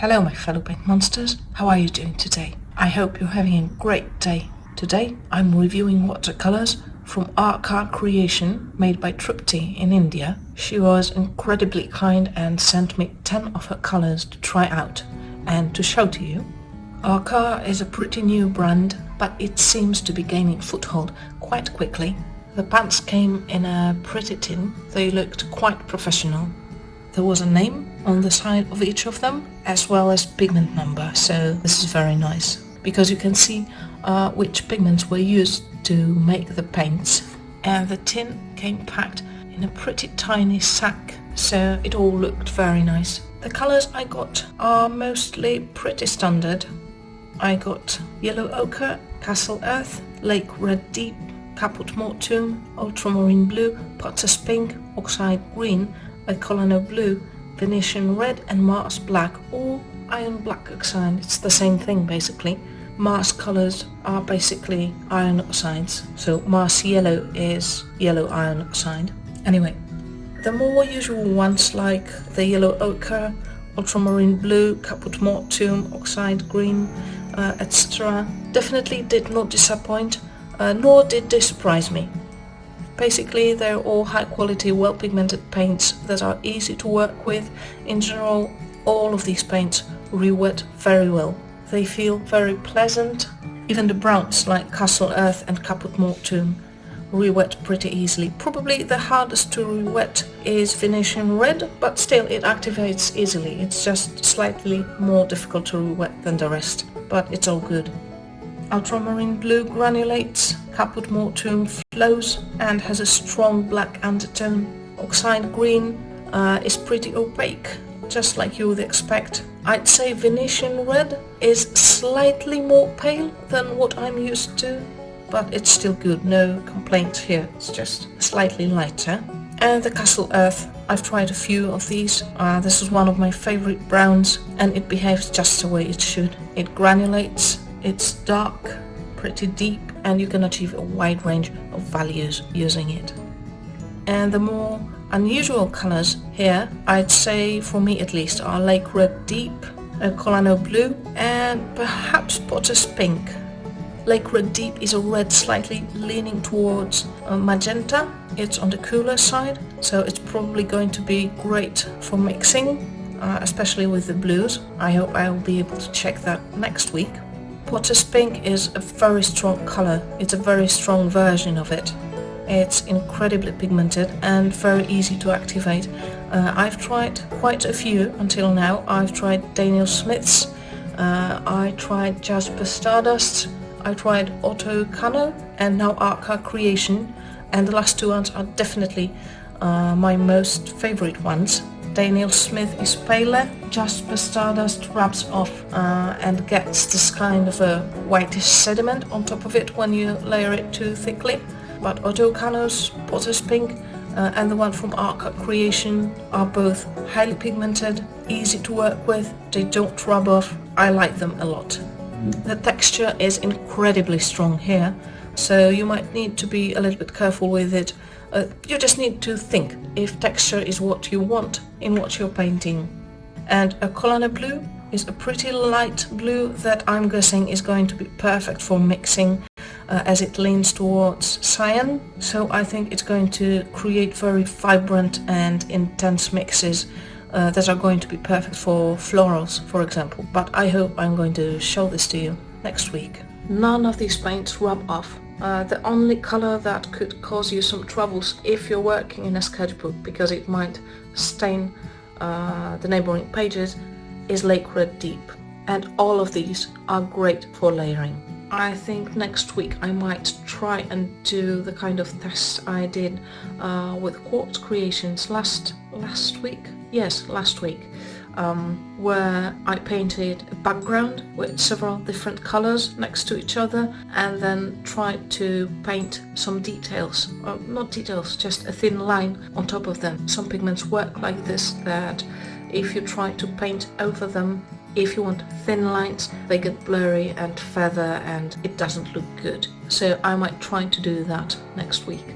Hello my fellow paint monsters, how are you doing today? I hope you're having a great day. Today I'm reviewing watercolors from Arkaar Creation made by Trupti in India. She was incredibly kind and sent me 10 of her colors to try out and to show to you. Arkaar is a pretty new brand, but it seems to be gaining foothold quite quickly. The pants came in a pretty tin, they looked quite professional. There was a name on the side of each of them, as well as pigment number, so this is very nice, because you can see which pigments were used to make the paints. And the tin came packed in a pretty tiny sack, so it all looked very nice. The colors I got are mostly pretty standard. I got yellow ochre, castle earth, lake red deep, caput mortuum, ultramarine blue, potters pink, oxide green, watercolor blue, Venetian red and Mars black, or iron black oxide. It's the same thing basically. Mars colors are basically iron oxides, so Mars yellow is yellow iron oxide. Anyway, the more usual ones like the yellow ochre, ultramarine blue, caput mortuum, oxide green, etc. definitely did not disappoint, nor did they surprise me. Basically, they're all high-quality, well-pigmented paints that are easy to work with. In general, all of these paints re-wet very well. They feel very pleasant. Even the browns, like Castle Earth and Caput Mortuum, re-wet pretty easily. Probably the hardest to re-wet is Venetian Red, but still it activates easily. It's just slightly more difficult to re-wet than the rest, but it's all good. Ultramarine blue granulates, Caput Mortuum flows and has a strong black undertone. Oxide green is pretty opaque, just like you would expect. I'd say Venetian red is slightly more pale than what I'm used to, but it's still good, no complaints here, it's just slightly lighter. And the Castle Earth, I've tried a few of these. This is one of my favorite browns and it behaves just the way it should. It granulates. It's dark, pretty deep, and you can achieve a wide range of values using it. And the more unusual colors here, I'd say, for me at least, are Lake Red Deep, Colano Blue, and perhaps Potter's Pink. Lake Red Deep is a red slightly leaning towards magenta. It's on the cooler side, so it's probably going to be great for mixing, especially with the blues. I hope I'll be able to check that next week. Potter's Pink is a very strong color. It's a very strong version of it. It's incredibly pigmented and very easy to activate. I've tried quite a few until now. I've tried Daniel Smith's, I tried Jasper Stardust, I tried Otto Cano, and now Arkaar Creation, and the last two ones are definitely my most favorite ones. Daniel Smith is paler, Jasper Stardust rubs off and gets this kind of a whitish sediment on top of it when you layer it too thickly. But Otto Cano's Potter's Pink and the one from Arkaar Creation are both highly pigmented, easy to work with, they don't rub off, I like them a lot. The texture is incredibly strong here, so you might need to be a little bit careful with it. You just need to think if texture is what you want in what you're painting. And a Colana blue is a pretty light blue that I'm guessing is going to be perfect for mixing as it leans towards cyan. So I think it's going to create very vibrant and intense mixes that are going to be perfect for florals, for example. But I hope I'm going to show this to you next week. None of these paints rub off. The only color that could cause you some troubles if you're working in a sketchbook, because it might stain the neighboring pages, is Lake Red Deep. And all of these are great for layering. I think next week I might try and do the kind of test I did with Quartz Creations last week. Yes, last week. Where I painted a background with several different colors next to each other and then tried to paint some details, not details, just a thin line on top of them. Some pigments work like this, that if you try to paint over them, if you want thin lines, they get blurry and feather and it doesn't look good. So I might try to do that next week.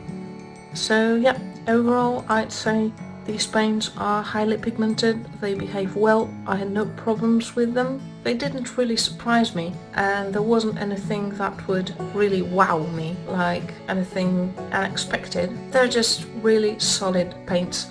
So yeah, overall I'd say These paints are highly pigmented, they behave well, I had no problems with them. They didn't really surprise me, and there wasn't anything that would really wow me, like anything unexpected. They're just really solid paints.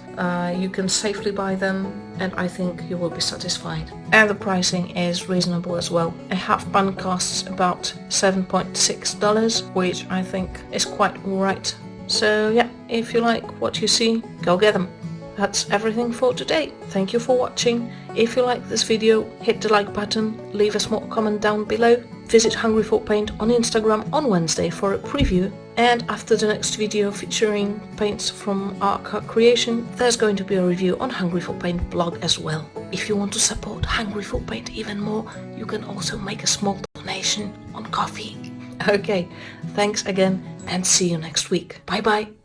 You can safely buy them, and I think you will be satisfied. And the pricing is reasonable as well. A half pan costs about $7.6, which I think is quite alright. So yeah, if you like what you see, go get them. That's everything for today. Thank you for watching. If you like this video, hit the like button, leave a small comment down below. Visit Hungry for Paint on Instagram on Wednesday for a preview. And after the next video featuring paints from Arkaar Creation, there's going to be a review on Hungry for Paint blog as well. If you want to support Hungry for Paint even more, you can also make a small donation on Ko-fi. Okay, thanks again and see you next week. Bye bye.